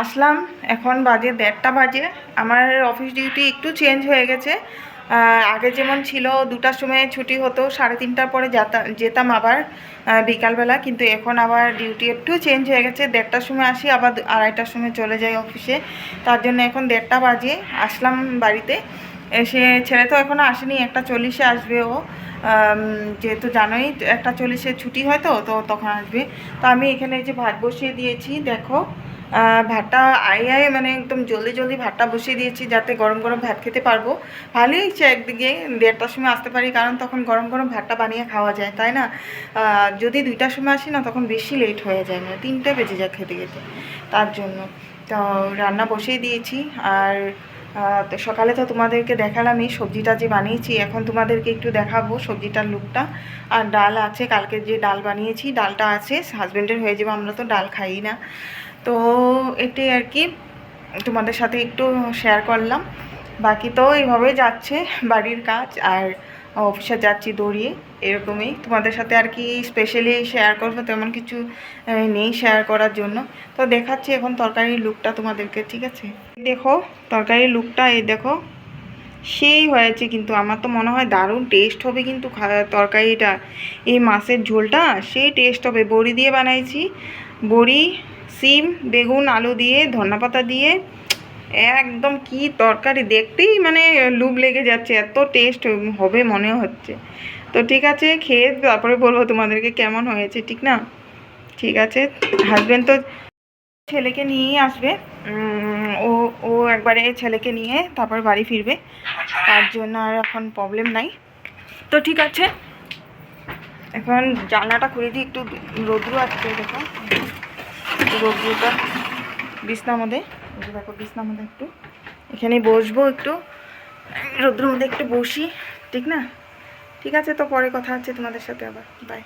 আসলাম, এখন বাজে 1:30টা বাজে। আমার অফিস ডিউটি একটু চেঞ্জ হয়ে গেছে। আগে যেমন ছিল 2টার সময় ছুটি হতো, 3:30টার পরে যেতাম আবার বিকালবেলা, কিন্তু এখন আবার ডিউটি একটু চেঞ্জ হয়ে গেছে। 1:30টার সময় আসি, আবার 2:30টার সময় চলে যাই অফিসে। তার জন্য এখন 1:30টা বাজে আসলাম বাড়িতে। এসে ছেলে তো এখনও আসেনি, 1:40-এ আসবে ও, যেহেতু জানোই 1:40-এ ছুটি হয়, তো তখন আসবে। তো আমি এখানে যে ভাত বসিয়ে দিয়েছি, দেখো ভাতটা মানে একদম জলদি জলদি ভাতটা বসিয়ে দিয়েছি, যাতে গরম গরম ভাত খেতে পারবো। ভালোই হচ্ছে, একদিকে 1:30টার সময় আসতে পারি, কারণ তখন গরম গরম ভাতটা বানিয়ে খাওয়া যায়, তাই না? যদি 2টার সময় আসি না, তখন বেশি লেট হয়ে যায়, না 3টে বেজে যায় খেতে খেতে। তার জন্য তো রান্না বসিয়ে দিয়েছি। আর তো সকালে তো তোমাদেরকে দেখালামই সবজিটা যে বানিয়েছি, এখন তোমাদেরকে একটু দেখাবো সবজিটার লুকটা। আর ডাল আছে, কালকে যে ডাল বানিয়েছি ডালটা আছে, হাজব্যান্ডের হয়ে যাবে, আমরা তো ডাল খাই না। তো এটাই আর কি তোমাদের সাথে একটু শেয়ার করলাম। বাকি তো এইভাবেই যাচ্ছে বাড়ির কাজ, আর অফিসে যাচ্ছি দৌড়িয়ে, এরকমই তোমাদের সাথে আর কি স্পেশালি শেয়ার করবো তেমন কিছু নেই শেয়ার করার জন্য। তো দেখাচ্ছি এখন তরকারির লুকটা তোমাদেরকে, ঠিক আছে? দেখো তরকারির লুকটা, এই দেখো সেই হয়েছে, কিন্তু আমার তো মনে হয় দারুণ টেস্ট হবে কিন্তু তরকারিটা। এই মাছের ঝোলটা সেই টেস্ট হবে। বড়ি দিয়ে বানাইছি, বড়ি, সিম, বেগুন, আলু দিয়ে, ধনেপাতা দিয়ে, একদম কি তরকারি, দেখতেই মানে লুভ লেগে যাচ্ছে, এত টেস্ট হবে মনে হচ্ছে। তো ঠিক আছে, খেয়ে তারপরে বলবো তোমাদেরকে কেমন হয়েছে, ঠিক না? ঠিক আছে, হাজব্যান্ড তো ছেলেকে নিয়েই আসবে। ও ও একবারে ছেলেকে নিয়ে তারপর বাড়ি ফিরবে, তার জন্য আর এখন প্রবলেম নাই। তো ঠিক আছে, এখন জানলাটা খুলে দিই, একটু রৌদ্র আসছে, দেখো রৌদ্রটা বিছনার মধ্যে, দেখো বিছনার মধ্যে একটু এখানে বসবো, একটু রৌদ্রের মধ্যে একটু বসি, ঠিক না? ঠিক আছে, তো পরে কথা হচ্ছে তোমাদের সাথে আবার, বাই।